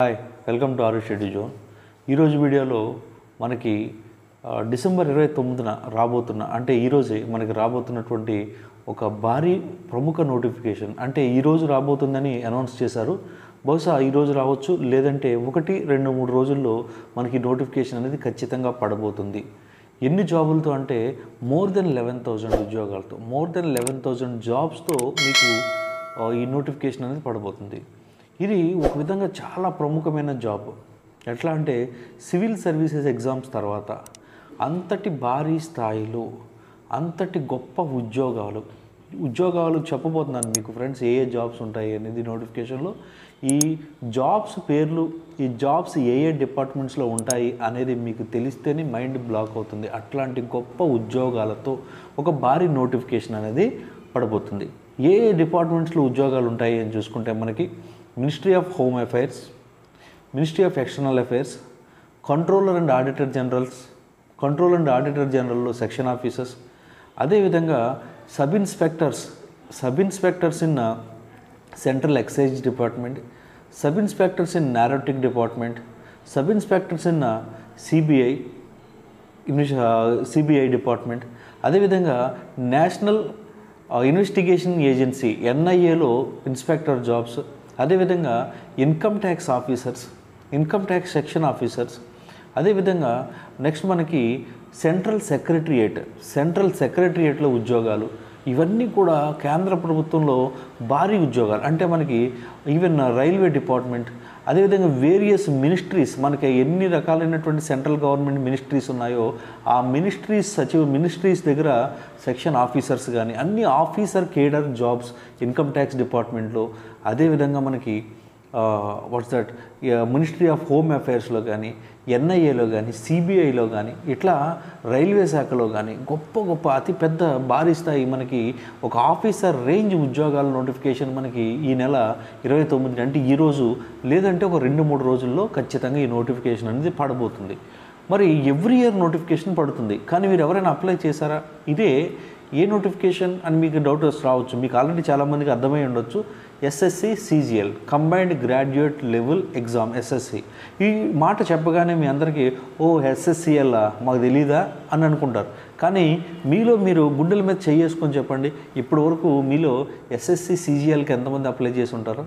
Hi welcome to ఆరు study zone. ఈరోజు వీడియోలో మనకి డిసెంబర్ 29న రాబోతున్న అంటే ఈరోజే మనకి రాబోతున్నటువంటి ఒక భారీ ప్రముఖ నోటిఫికేషన్ అంటే ఈరోజు రాబోతుందని అనౌన్స్ చేశారు. బహుశా ఈరోజు రావచ్చు, లేదంటే 1-2-3 రోజుల్లో మనకి నోటిఫికేషన్ అనేది ఖచ్చితంగా పడబోతుంది. ఎన్ని జాబులతో అంటే మోర్ దెన్ 11,000 ఉద్యోగాలతో, మోర్ దెన్ 11,000 జాబ్స్తో మీకు ఈ నోటిఫికేషన్ అనేది పడబోతుంది. ఇది ఒక విధంగా చాలా ప్రముఖమైన జాబ్. ఎట్లా అంటే సివిల్ సర్వీసెస్ ఎగ్జామ్స్ తర్వాత అంతటి భారీ స్థాయిలో అంతటి గొప్ప ఉద్యోగాలు చెప్పబోతున్నాను మీకు ఫ్రెండ్స్. ఏ జాబ్స్ ఉంటాయి అనేది నోటిఫికేషన్లో, ఈ జాబ్స్ పేర్లు, ఈ జాబ్స్ ఏ డిపార్ట్మెంట్స్లో ఉంటాయి అనేది మీకు తెలిస్తేనే మైండ్ బ్లాక్ అవుతుంది. అట్లాంటి గొప్ప ఉద్యోగాలతో ఒక భారీ నోటిఫికేషన్ అనేది పడబోతుంది. ఏ డిపార్ట్మెంట్స్లో ఉద్యోగాలు ఉంటాయి అని చూసుకుంటే మనకి ministry of home affairs, ministry of external affairs, controller and auditor జనరల్లో సెక్షన్ ఆఫీసర్స్, అదేవిధంగా sub inspectors in central excise department, sub inspectors in narcotic department, sub inspectors in CBI department, అదేవిధంగా నేషనల్ ఇన్వెస్టిగేషన్ ఏజెన్సీ ఎన్ఐఏలో inspector jobs, అదేవిధంగా income tax section officers, అదేవిధంగా next మనకి central సెక్రటరియేట్లో ఉద్యోగాలు. ఇవన్నీ కూడా కేంద్ర ప్రభుత్వంలో భారీ ఉద్యోగాలు. అంటే మనకి ఈవెన్ రైల్వే డిపార్ట్మెంట్, అదేవిధంగా వేరియస్ మినిస్ట్రీస్, మనకి ఎన్ని రకాలైనటువంటి సెంట్రల్ గవర్నమెంట్ మినిస్ట్రీస్ ఉన్నాయో ఆ మినిస్ట్రీస్ దగ్గర సెక్షన్ ఆఫీసర్స్ కానీ అన్ని officer cadre jobs income tax డిపార్ట్మెంట్లో, అదేవిధంగా మనకి మినిస్ట్రీ ఆఫ్ హోమ్ అఫైర్స్లో కానీ, ఎన్ఐఏలో కానీ, సిబిఐలో కానీ, ఇట్లా రైల్వే శాఖలో కానీ గొప్ప అతి పెద్ద భారీ స్థాయి మనకి ఒక ఆఫీసర్ రేంజ్ ఉద్యోగాల నోటిఫికేషన్ మనకి ఈ నెల 29 అంటే ఈరోజు లేదంటే ఒక 2-3 రోజుల్లో ఖచ్చితంగా ఈ నోటిఫికేషన్ అనేది పడబోతుంది. మరి ఎవ్రీ ఇయర్ నోటిఫికేషన్ పడుతుంది, కానీ మీరు ఎవరైనా అప్లై చేశారా? ఇదే ఏ నోటిఫికేషన్ అని మీకు డౌట్ రావచ్చు. మీకు ఆల్రెడీ చాలామందికి అర్థమై ఉండొచ్చు. SSC CGL combined graduate level exam SSC. ఈ మాట చెప్పగానే మీ అందరికీ ఎస్ఎస్సిఎల్ మాకు తెలీదా అని అనుకుంటారు. కానీ మీరు గుండెల మీద చేసుకొని చెప్పండి, ఇప్పటి వరకు మీలో ఎస్ఎస్సి సిజిఎల్కి ఎంతమంది అప్లై చేసి ఉంటారు?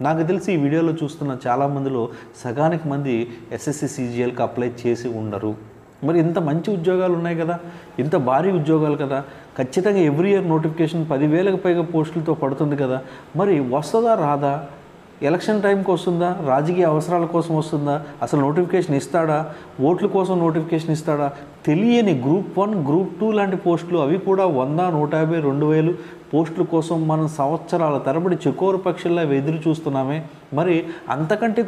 నాకు తెలిసి ఈ వీడియోలో చూస్తున్న చాలామందిలో సగానికి మంది ఎస్ఎస్సి సిజిఎల్కి అప్లై చేసి ఉండరు. మరి ఇంత మంచి ఉద్యోగాలు ఉన్నాయి కదా, ఇంత భారీ ఉద్యోగాలు కదా, ఖచ్చితంగా ఎవ్రీ ఇయర్ నోటిఫికేషన్ 10,000కి పైగా పోస్టులతో పడుతుంది కదా. మరి వస్తుందా రాదా? ఎలక్షన్ టైంకి వస్తుందా? రాజకీయ అవసరాల కోసం వస్తుందా? అసలు నోటిఫికేషన్ ఇస్తాడా? ఓట్ల కోసం నోటిఫికేషన్ ఇస్తాడా? తెలియని గ్రూప్ 1, గ్రూప్ 2 లాంటి పోస్టులు, అవి కూడా 100, 150, 2,000 పోస్టుల కోసం మనం సంవత్సరాల తరబడి చకోర పక్షుల్లా ఎదురు చూస్తున్నామే. మరి అంతకంటే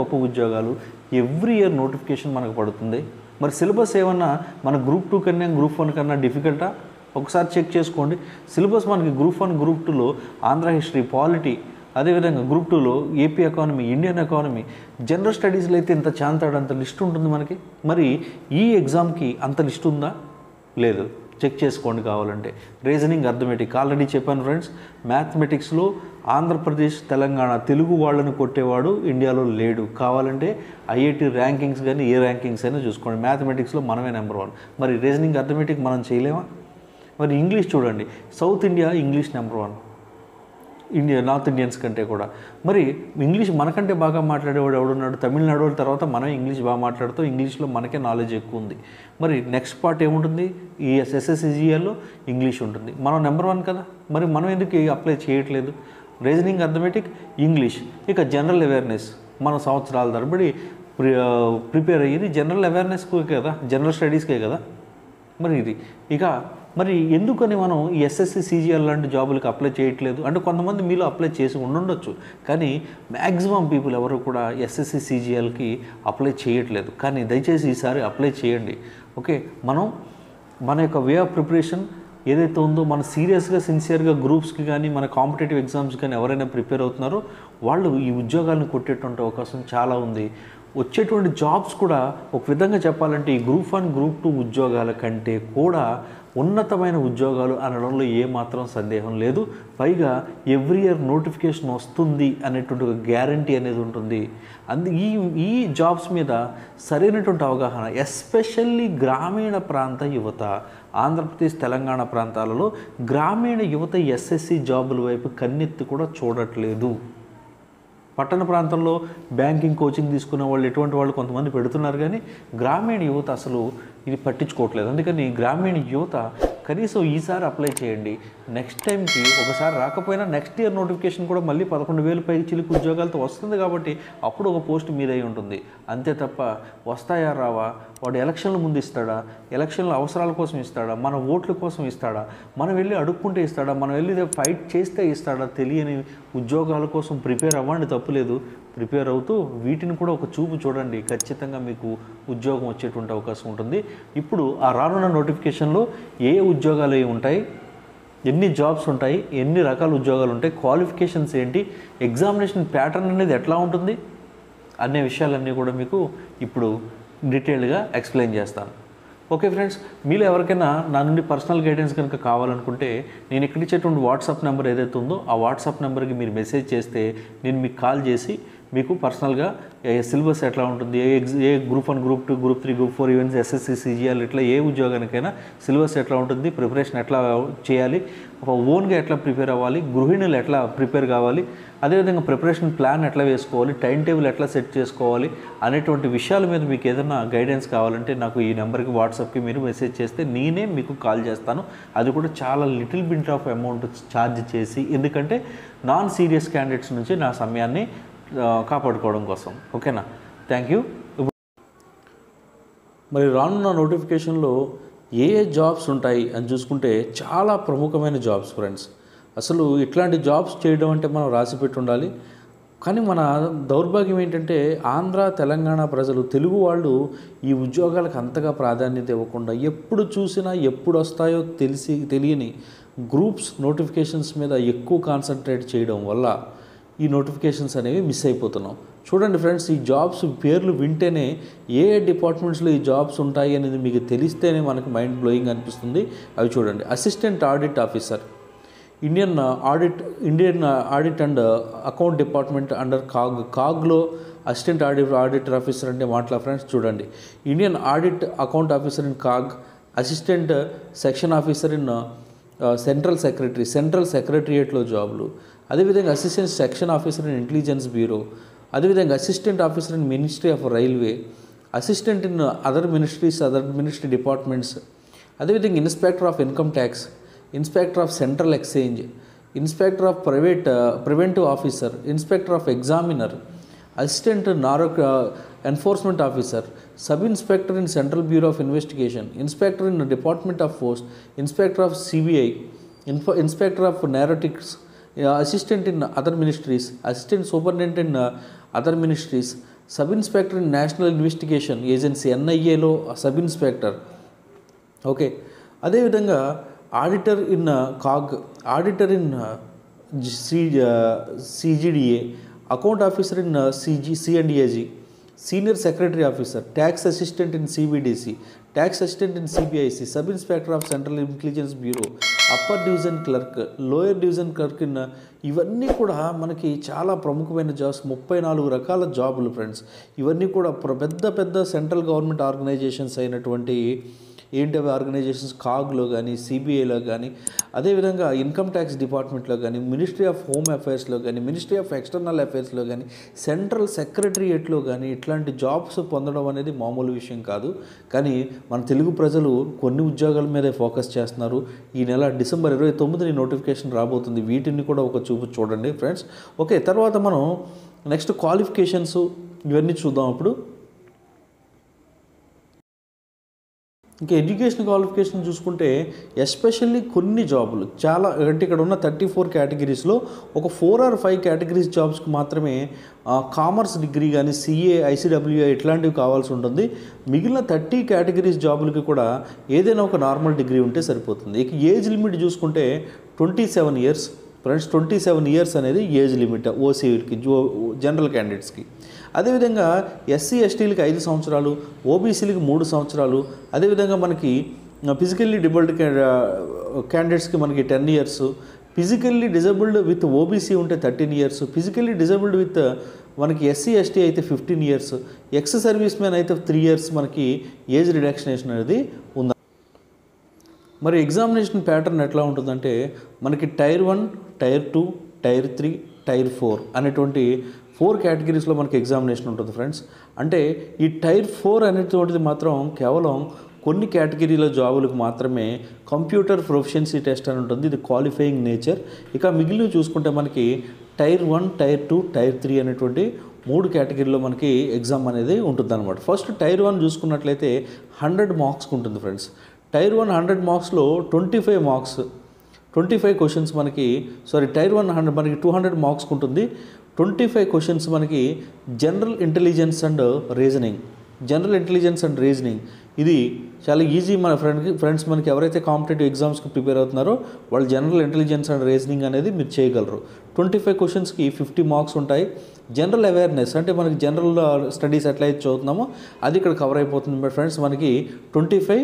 గొప్ప ఉద్యోగాలు ఎవ్రీ ఇయర్ నోటిఫికేషన్ మనకు పడుతుంది. మరి సిలబస్ ఏమన్నా మన గ్రూప్ 2 కన్నా గ్రూప్ 1 కన్నా డిఫికల్టా? ఒకసారి చెక్ చేసుకోండి. సిలబస్ మనకి గ్రూప్ 1, గ్రూప్ 2లో ఆంధ్ర హిస్టరీ, పాలిటీ, అదేవిధంగా గ్రూప్ 2లో AP economy, Indian economy, general స్టడీస్లో అయితే ఇంత చాంతాడంత లిస్ట్ ఉంటుంది మనకి. మరి ఈ ఎగ్జామ్కి అంత లిస్ట్ ఉందా? లేదు. చెక్ చేసుకోండి కావాలంటే. రీజనింగ్, అర్థమెటిక్ ఆల్రెడీ చెప్పాను ఫ్రెండ్స్. మ్యాథమెటిక్స్లో ఆంధ్రప్రదేశ్, తెలంగాణ తెలుగు వాళ్ళని కొట్టేవాడు ఇండియాలో లేడు. కావాలంటే ఐఐటి ర్యాంకింగ్స్ కానీ ఏ ర్యాంకింగ్స్ అయినా చూసుకోండి. మ్యాథమెటిక్స్లో మనమే నెంబర్ 1. మరి రీజనింగ్, అర్థమెటిక్ మనం చేయలేమా? మరి ఇంగ్లీష్ చూడండి, south India English number 1, north Indians కంటే కూడా. మరి ఇంగ్లీష్ మనకంటే బాగా మాట్లాడేవాడు ఎవడున్నాడు? తమిళనాడు తర్వాత మనం ఇంగ్లీష్ బాగా మాట్లాడుతూ ఇంగ్లీష్లో మనకే నాలెడ్జ్ ఎక్కువ ఉంది. మరి నెక్స్ట్ పార్ట్ ఏముంటుంది? ఈ ఎస్ఎస్సిజిఎల్లో ఇంగ్లీష్ ఉంటుంది. మనం నెంబర్ 1 కదా, మరి మనం ఎందుకు అప్లై చేయట్లేదు? Reasoning, arithmetic, English. ఇక జనరల్ అవేర్నెస్ మనం సంవత్సరాల తరబడి ప్రిపేర్ అయ్యేది జనరల్ అవేర్నెస్కే కదా, జనరల్ స్టడీస్కే కదా. మరి ఎందుకని మనం ఈ ఎస్ఎస్సి సిజిఎల్ లాంటి జాబులకు అప్లై చేయట్లేదు అంటే కొంతమంది మీలో అప్లై చేసి ఉండొచ్చు, కానీ మ్యాక్సిమం పీపుల్ ఎవరు కూడా ఎస్ఎస్సి సిజిఎల్కి అప్లై చేయట్లేదు. కానీ దయచేసి ఈసారి అప్లై చేయండి. ఓకే, మన యొక్క వే ఆఫ్ ప్రిపరేషన్ ఏదైతే ఉందో, మన సీరియస్గా సిన్సియర్గా గ్రూప్స్కి కానీ మన కాంపిటేటివ్ ఎగ్జామ్స్ కానీ ఎవరైనా ప్రిపేర్ అవుతున్నారో వాళ్ళు ఈ ఉద్యోగాలను కొట్టేటువంటి అవకాశం చాలా ఉంది. వచ్చేటువంటి జాబ్స్ కూడా ఒక విధంగా చెప్పాలంటే ఈ గ్రూప్ 1 గ్రూప్ 2 ఉద్యోగాల కంటే కూడా ఉన్నతమైన ఉద్యోగాలు అనడంలో ఏమాత్రం సందేహం లేదు. పైగా ఎవ్రీ ఇయర్ నోటిఫికేషన్ వస్తుంది అనేటువంటి ఒక గ్యారంటీ అనేది ఉంటుంది. ఈ జాబ్స్ మీద సరైనటువంటి అవగాహన, ఎస్పెషల్లీ గ్రామీణ ప్రాంత యువత, ఆంధ్రప్రదేశ్ తెలంగాణ ప్రాంతాలలో గ్రామీణ యువత ఎస్ఎస్సి జాబుల వైపు కన్నెత్తి కూడా చూడట్లేదు. పట్టణ ప్రాంతంలో బ్యాంకింగ్ కోచింగ్ తీసుకునే వాళ్ళు ఎటువంటి వాళ్ళు కొంతమంది పెడుతున్నారు, కానీ గ్రామీణ యువత అసలు ఇది పట్టించుకోవట్లేదు. అందుకని గ్రామీణ యువత కనీసం ఈసారి అప్లై చేయండి. నెక్స్ట్ టైంకి ఒకసారి రాకపోయినా నెక్స్ట్ ఇయర్ నోటిఫికేషన్ కూడా మళ్ళీ 11,000 పైకి చిలుకు ఉద్యోగాలతో వస్తుంది కాబట్టి అప్పుడు ఒక పోస్ట్ మీదై ఉంటుంది. అంతే తప్ప వస్తాయా రావా, వాడు ఎలక్షన్ల ముందు ఇస్తాడా, ఎలక్షన్ల అవసరాల కోసం ఇస్తాడా, మన ఓట్ల కోసం ఇస్తాడా, మనం వెళ్ళి అడుక్కుంటే ఇస్తాడా, మనం వెళ్ళి ఫైట్ చేస్తే ఇస్తాడా, తెలియని ఉద్యోగాల కోసం ప్రిపేర్ అవ్వండి, తప్పులేదు. ప్రిపేర్ అవుతూ వీటిని కూడా ఒక చూపు చూడండి, ఖచ్చితంగా మీకు ఉద్యోగం వచ్చేటువంటి అవకాశం ఉంటుంది. ఇప్పుడు ఆ రానున్న నోటిఫికేషన్లో ఏ ఉద్యోగాలు ఉంటాయి, ఎన్ని జాబ్స్ ఉంటాయి, ఎన్ని రకాల ఉద్యోగాలు ఉంటాయి, క్వాలిఫికేషన్స్ ఏంటి, ఎగ్జామినేషన్ ప్యాటర్న్ అనేది ఎట్లా ఉంటుంది అనే విషయాలన్నీ కూడా మీకు ఇప్పుడు డీటెయిల్డ్గా ఎక్స్ప్లెయిన్ చేస్తాను. ఓకే ఫ్రెండ్స్, మీలో ఎవరికైనా నా నుండి పర్సనల్ గైడెన్స్ కనుక కావాలనుకుంటే నేను ఇక్కడ ఇచ్చేటువంటి వాట్సాప్ నెంబర్ ఏదైతే ఉందో ఆ వాట్సాప్ నెంబర్కి మీరు మెసేజ్ చేస్తే నేను మీకు కాల్ చేసి మీకు పర్సనల్గా సిలబస్ ఎట్లా ఉంటుంది, ఏ group 1 group 2 group 3 group 4 events SSC CGL ఇట్లా ఏ ఉద్యోగానికైనా సిలబస్ ఎట్లా ఉంటుంది, ప్రిపరేషన్ ఎట్లా చేయాలి, ఓన్గా ఎట్లా ప్రిపేర్ అవ్వాలి, గృహిణులు ఎట్లా ప్రిపేర్ కావాలి, అదేవిధంగా ప్రిపరేషన్ ప్లాన్ ఎట్లా వేసుకోవాలి, టైం టేబుల్ ఎట్లా సెట్ చేసుకోవాలి అనేటువంటి విషయాల మీద మీకు ఏదైనా గైడెన్స్ కావాలంటే నాకు ఈ నెంబర్కి వాట్సాప్కి మీరు మెసేజ్ చేస్తే నేనే మీకు కాల్ చేస్తాను. అది కూడా చాలా little bit of amount charge చేసి, ఎందుకంటే నాన్ సీరియస్ క్యాండిడేట్స్ నుంచి నా సమయాన్ని కాపాడుకోవడం కోసం. ఓకేనా, థ్యాంక్ యూ. మరి రానున్న నోటిఫికేషన్లో ఏ జాబ్స్ ఉంటాయి అని చూసుకుంటే చాలా ప్రముఖమైన జాబ్స్ ఫ్రెండ్స్. అసలు ఇట్లాంటి జాబ్స్ చేయడం అంటే మనం రాసిపెట్టి ఉండాలి. కానీ మన దౌర్భాగ్యం ఏంటంటే ఆంధ్ర తెలంగాణ ప్రజలు, తెలుగు వాళ్ళు ఈ ఉద్యోగాలకు అంతగా ప్రాధాన్యత ఇవ్వకుండా ఎప్పుడు చూసినా ఎప్పుడు వస్తాయో తెలియని గ్రూప్స్ నోటిఫికేషన్స్ మీద ఎక్కువ కాన్సన్ట్రేట్ చేయడం వల్ల ఈ నోటిఫికేషన్స్ అనేవి మిస్ అయిపోతున్నాం. చూడండి ఫ్రెండ్స్, ఈ జాబ్స్ పేర్లు వింటేనే ఏ డిపార్ట్మెంట్స్లో ఈ జాబ్స్ ఉంటాయి అనేది మీకు తెలిస్తేనే మనకు మైండ్ బ్లోయింగ్ అనిపిస్తుంది. అవి చూడండి. Assistant audit officer, Indian audit and account department under కాగ్లో అసిస్టెంట్ ఆడిటర్ ఆఫీసర్ అంటే మాట్లా ఫ్రెండ్స్. చూడండి, Indian audit account officer in CAG, assistant section officer in central సెక్రటరియేట్లో జాబులు, అదేవిధంగా assistant section officer in intelligence bureau, అదేవిధంగా assistant officer in ministry of railway, assistant in other ministry departments, అదేవిధంగా inspector of income tax, inspector of central exchange, inspector of preventive officer, inspector of examiner, assistant enforcement officer, sub inspector in central bureau of investigation, inspector in department of post, inspector of CBI, inspector of narcotics, assistant in other ministries, assistant superintendent in other ministries, sub inspector in national investigation agency ఎన్ఐఏలో sub inspector. Okay, అదేవిధంగా auditor in CAG, auditor in CGDA, account officer in C and AG, senior secretary officer, tax assistant in CBDC, tax assistant in CBIC, sub inspector of central intelligence bureau, upper division clerk, lower division clerk in, ఇవన్నీ కూడా మనకి చాలా ప్రముఖమైన jobs. 34 రకాల జాబులు friends. ఇవన్నీ కూడా పెద్ద పెద్ద సెంట్రల్ గవర్నమెంట్ ఆర్గనైజేషన్స్ అయినటువంటి ఏంటవి ఆర్గనైజేషన్స్ కాగ్లో కానీ, సిబిఐలో కానీ, అదేవిధంగా ఇన్కమ్ ట్యాక్స్ డిపార్ట్మెంట్లో కానీ, మినిస్ట్రీ ఆఫ్ హోమ్ అఫైర్స్లో కానీ, మినిస్ట్రీ ఆఫ్ ఎక్స్టర్నల్ అఫైర్స్లో కానీ, సెంట్రల్ సెక్రటరియేట్లో కానీ ఇట్లాంటి జాబ్స్ పొందడం అనేది మామూలు విషయం కాదు. కానీ మన తెలుగు ప్రజలు కొన్ని ఉద్యోగాల మీదే ఫోకస్ చేస్తున్నారు. ఈ నెల డిసెంబర్ 29ని నోటిఫికేషన్ రాబోతుంది. వీటిని కూడా ఒక చూపు చూడండి ఫ్రెండ్స్. ఓకే, తర్వాత మనం నెక్స్ట్ క్వాలిఫికేషన్స్ ఇవన్నీ చూద్దాం. ఇప్పుడు ఇంకా ఎడ్యుకేషన్ క్వాలిఫికేషన్ చూసుకుంటే ఎస్పెషల్లీ కొన్ని జాబులు చాలా, అంటే ఇక్కడ ఉన్న 34 కేటగిరీస్లో ఒక 4 or 5 కేటగిరీస్ జాబ్స్కి మాత్రమే కామర్స్ డిగ్రీ కానీ, సిఏ, ఐసిడబ్ల్యూఏ ఇట్లాంటివి కావాల్సి ఉంటుంది. మిగిలిన 30 కేటగిరీస్ జాబులకి కూడా ఏదైనా ఒక నార్మల్ డిగ్రీ ఉంటే సరిపోతుంది. ఇక ఏజ్ లిమిట్ చూసుకుంటే 27 ఇయర్స్ ఫ్రెండ్స్. 27 ఇయర్స్ అనేది ఏజ్ లిమిట్ ఓసీకి, జనరల్ క్యాండిడేట్స్కి. అదేవిధంగా ఎస్సీ ఎస్టీలకి 5 సంవత్సరాలు, ఓబీసీలకి 3 సంవత్సరాలు, అదేవిధంగా మనకి ఫిజికల్లీ డిజబుల్డ్ క్యాండిడేట్స్కి మనకి 10 years, physically disabled with OBC ఉంటే 13 ఇయర్స్, ఫిజికల్లీ డిజబుల్డ్ విత్ మనకి ఎస్సీ ఎస్టీ అయితే 15 ఇయర్స్, ఎక్స్ సర్వీస్ మ్యాన్ అయితే 3 ఇయర్స్ మనకి ఏజ్ రిడక్షనేషన్ అనేది ఉంది. మరి ఎగ్జామినేషన్ ప్యాటర్న్ ఎట్లా ఉంటుందంటే మనకి టైర్ 1, టైర్ 2, టైర్ 3, టైర్ 4 అనేటువంటి 4 కేటగిరీస్లో మనకి ఎగ్జామినేషన్ ఉంటుంది ఫ్రెండ్స్. అంటే ఈ టైర్ 4 అనేటువంటిది మాత్రం కేవలం కొన్ని కేటగిరీల జాబులకు మాత్రమే కంప్యూటర్ ప్రొఫిషియన్సీ టెస్ట్ అని ఉంటుంది. ఇది క్వాలిఫైయింగ్ నేచర్. ఇక మిగిలిన చూసుకుంటే మనకి టైర్ 1, టైర్ 2, టైర్ 3 అనేటువంటి 3 కేటగిరీలో మనకి ఎగ్జామ్ అనేది ఉంటుంది అనమాట. ఫస్ట్ టైర్ 1 చూసుకున్నట్లయితే 100 మార్క్స్కి ఉంటుంది ఫ్రెండ్స్. టైర్ 1 100 మార్క్స్లో 25 మార్క్స్ 25 క్వశ్చన్స్ మనకి టైర్ 1 100 మనకి 200 మార్క్స్కి ఉంటుంది. 25 క్వశ్చన్స్ మనకి జనరల్ ఇంటెలిజెన్స్ అండ్ రీజనింగ్. ఇది చాలా ఈజీ. మన ఫ్రెండ్స్ మనకి ఎవరైతే కాంపిటేటివ్ ఎగ్జామ్స్కి ప్రిపేర్ అవుతున్నారో వాళ్ళు జనరల్ ఇంటెలిజెన్స్ అండ్ రీజనింగ్ అనేది మీరు చేయగలరు. 25 క్వశ్చన్స్కి 50 మార్క్స్ ఉంటాయి. జనరల్ అవేర్నెస్ అంటే మనకి జనరల్ స్టడీస్ ఎట్లయితే చదువుతున్నామో అది ఇక్కడ కవర్ అయిపోతుంది ఫ్రెండ్స్. మనకి 25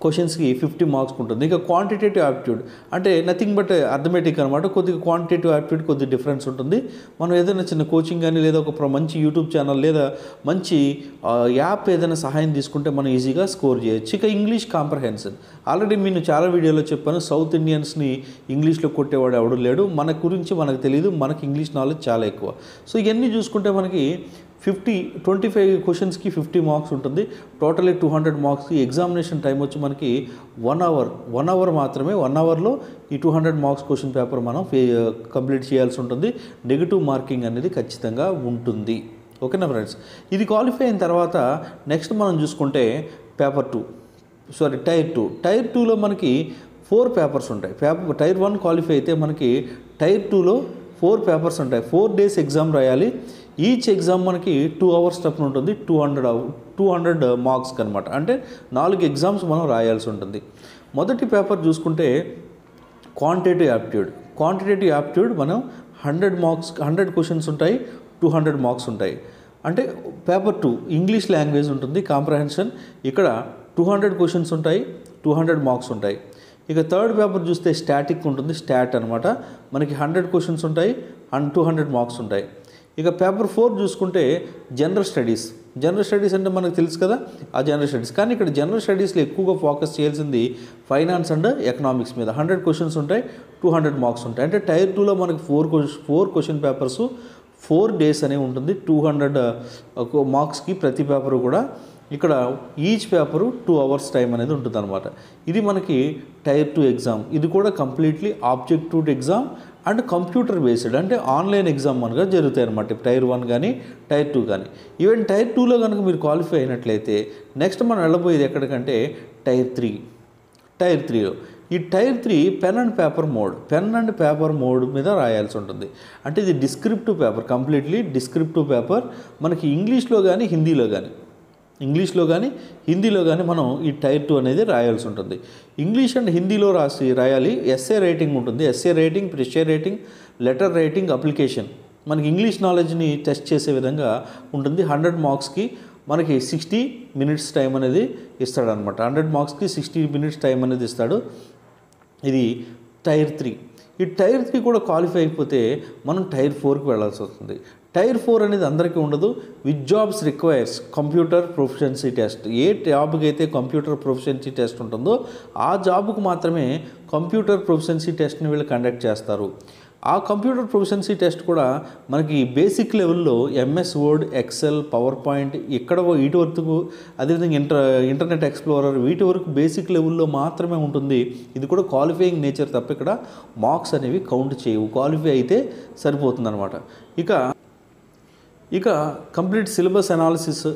క్వశ్చన్స్కి 50 మార్క్స్ ఉంటుంది. ఇంకా క్వాంటిటేటివ్ యాప్టిట్యూడ్ అంటే నథింగ్ బట్ అర్థమెటిక్ అనమాట. కొద్దిగా క్వాంటిటేటివ్ యాప్టిట్యూడ్ కొద్దిగా డిఫరెన్స్ ఉంటుంది. మనం ఏదైనా చిన్న కోచింగ్ కానీ లేదా ఒక మంచి యూట్యూబ్ ఛానల్ లేదా మంచి యాప్ ఏదైనా సహాయం తీసుకుంటే మనం ఈజీగా స్కోర్ చేయొచ్చు. ఇక ఇంగ్లీష్ కాంప్రహెన్షన్ ఆల్రెడీ నేను చాలా వీడియోలో చెప్పాను. సౌత్ ఇండియన్స్ని ఇంగ్లీష్లో కొట్టేవాడు ఎవడు లేడు. మన గురించి మనకు తెలియదు, మనకి ఇంగ్లీష్ నాలెడ్జ్ చాలా ఎక్కువ. సో ఇవన్నీ చూసుకుంటే మనకి 25 క్వశ్చన్స్కి 50 మార్క్స్ ఉంటుంది. టోటలీ 200 మార్క్స్కి ఎగ్జామినేషన్ టైం వచ్చి మనకి 1 అవర్ మాత్రమే. 1 అవర్లో ఈ 200 మార్క్స్ క్వశ్చన్ పేపర్ మనం కంప్లీట్ చేయాల్సి ఉంటుంది. నెగిటివ్ మార్కింగ్ అనేది ఖచ్చితంగా ఉంటుంది. ఓకేనా ఫ్రెండ్స్. ఇది క్వాలిఫై అయిన తర్వాత నెక్స్ట్ మనం చూసుకుంటే టైర్ 2. టైర్ 2లో మనకి 4 పేపర్స్ ఉంటాయి. టైర్ 1 క్వాలిఫై అయితే మనకి టైర్ 2లో 4 పేపర్స్ ఉంటాయి. 4 డేస్ ఎగ్జామ్ రాయాలి. ఈచ్ ఎగ్జామ్ మనకి 2 అవర్స్ తప్పున ఉంటుంది. 200 మార్క్స్కి అనమాట. అంటే 4 ఎగ్జామ్స్ మనం రాయాల్సి ఉంటుంది. మొదటి పేపర్ చూసుకుంటే క్వాంటిటేటివ్ యాప్టిట్యూడ్ మనం 100 క్వశ్చన్స్ ఉంటాయి. 200 మార్క్స్ ఉంటాయి. అంటే పేపర్ 2 ఇంగ్లీష్ లాంగ్వేజ్ ఉంటుంది. కాంప్రహెన్షన్ ఇక్కడ 200 క్వశ్చన్స్ ఉంటాయి. 200 మార్క్స్ ఉంటాయి. ఇక థర్డ్ పేపర్ చూస్తే స్టాటిక్ ఉంటుంది. స్టాట్ అనమాట. మనకి 100 క్వశ్చన్స్ ఉంటాయి అండ్ 200 మార్క్స్ ఉంటాయి. ఇక పేపర్ 4 చూసుకుంటే జనరల్ స్టడీస్ అంటే మనకు తెలుసు కదా ఆ జనరల్ స్టడీస్. కానీ ఇక్కడ జనరల్ స్టడీస్లో ఎక్కువగా ఫోకస్ చేయాల్సింది ఫైనాన్స్ అండ్ ఎకనామిక్స్ మీద. 100 క్వశ్చన్స్ ఉంటాయి. 200 మార్క్స్ ఉంటాయి. అంటే టైర్ 2లో మనకి 4 క్వశ్చన్ పేపర్స్ 4 డేస్ అనేవి ఉంటుంది. 200 మార్క్స్కి ప్రతి పేపరు కూడా. ఇక్కడ ఈచ్ పేపరు 2 అవర్స్ టైం అనేది ఉంటుంది అనమాట. ఇది మనకి టైర్ 2 ఎగ్జామ్. ఇది కూడా completely objective exam and computer based అంటే ఆన్లైన్ ఎగ్జామ్ మనగా జరుగుతాయి అనమాట. టైర్ 1 కానీ టైర్ 2 కానీ. ఈవెన్ టైర్ 2లో కనుక మీరు క్వాలిఫై అయినట్లయితే నెక్స్ట్ మనం వెళ్ళబోయేది ఎక్కడికంటే టైర్ 3లో ఈ tier 3 pen and paper mode మీద రాయాల్సి ఉంటుంది. అంటే ఇది descriptive paper, completely descriptive paper. మనకి ఇంగ్లీష్లో కానీ హిందీలో కానీ మనం ఈ టైర్ 2 అనేది రాయాల్సి ఉంటుంది. ఇంగ్లీష్ అండ్ హిందీలో రాయాలి. ఎస్ఏ రైటింగ్ ఉంటుంది. Essay writing, precis writing, letter writing, application. మనకి ఇంగ్లీష్ నాలెడ్జ్ని టెస్ట్ చేసే విధంగా ఉంటుంది. 100 మార్క్స్కి మనకి 60 మినిట్స్ టైం అనేది ఇస్తాడనమాట. 100 మార్క్స్కి 60 మినిట్స్ టైం అనేది ఇస్తాడు. ఇది టైర్ 3. ఈ టైర్ 3 కూడా క్వాలిఫై అయిపోతే మనం టైర్ 4కి వెళ్ళాల్సి వస్తుంది. టైర్ 4 అనేది అందరికీ ఉండదు. Which jobs requires computer proficiency test. ఏ జాబ్కి అయితే కంప్యూటర్ ప్రొఫిషియన్సీ టెస్ట్ ఉంటుందో ఆ జాబ్కు మాత్రమే కంప్యూటర్ ప్రొఫిషియన్సీ టెస్ట్ని వీళ్ళు కండక్ట్ చేస్తారు. ఆ కంప్యూటర్ ప్రొఫిషియన్సీ టెస్ట్ కూడా మనకి బేసిక్ లెవెల్లో MS Word, Excel, PowerPoint ఇక్కడ వీటి వరకు, అదేవిధంగా ఇంటర్నెట్ ఎక్స్ప్లోరర్ వీటి వరకు బేసిక్ లెవెల్లో మాత్రమే ఉంటుంది. ఇది కూడా క్వాలిఫైయింగ్ నేచర్ తప్ప ఇక్కడ మార్క్స్ అనేవి కౌంట్ చేయవు. క్వాలిఫై అయితే సరిపోతుందన్నమాట. ఇక complete syllabus analysis,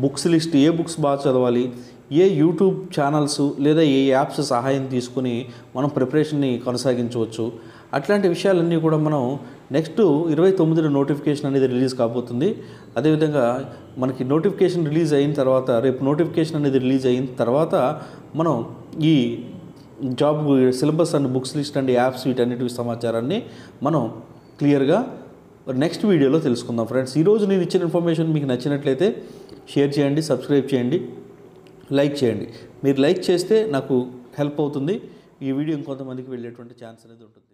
books list, ఏ బుక్స్ బాగా చదవాలి, ఏ యూట్యూబ్ ఛానల్స్ లేదా ఏ యాప్స్ సహాయం తీసుకుని మనం ప్రిపరేషన్ని కొనసాగించవచ్చు, అట్లాంటి విషయాలన్నీ కూడా మనం నెక్స్ట్ 29న నోటిఫికేషన్ అనేది రిలీజ్ కాబోతుంది. అదేవిధంగా మనకి నోటిఫికేషన్ రిలీజ్ అయిన తర్వాత, రేపు నోటిఫికేషన్ అనేది రిలీజ్ అయిన తర్వాత మనం ఈ job syllabus and books list and apps వీటన్నిటి సమాచారాన్ని మనం క్లియర్గా నెక్స్ట్ వీడియోలో తెలుసుకుందాం ఫ్రెండ్స్. ఈరోజు నేను ఇచ్చిన ఇన్ఫర్మేషన్ మీకు నచ్చినట్లయితే షేర్ చేయండి, సబ్స్క్రైబ్ చేయండి, లైక్ చేయండి. మీరు లైక్ చేస్తే నాకు హెల్ప్ అవుతుంది, ఈ వీడియో ఇంకొంతమందికి వెళ్ళేటువంటి ఛాన్స్ అనేది ఉంటుంది.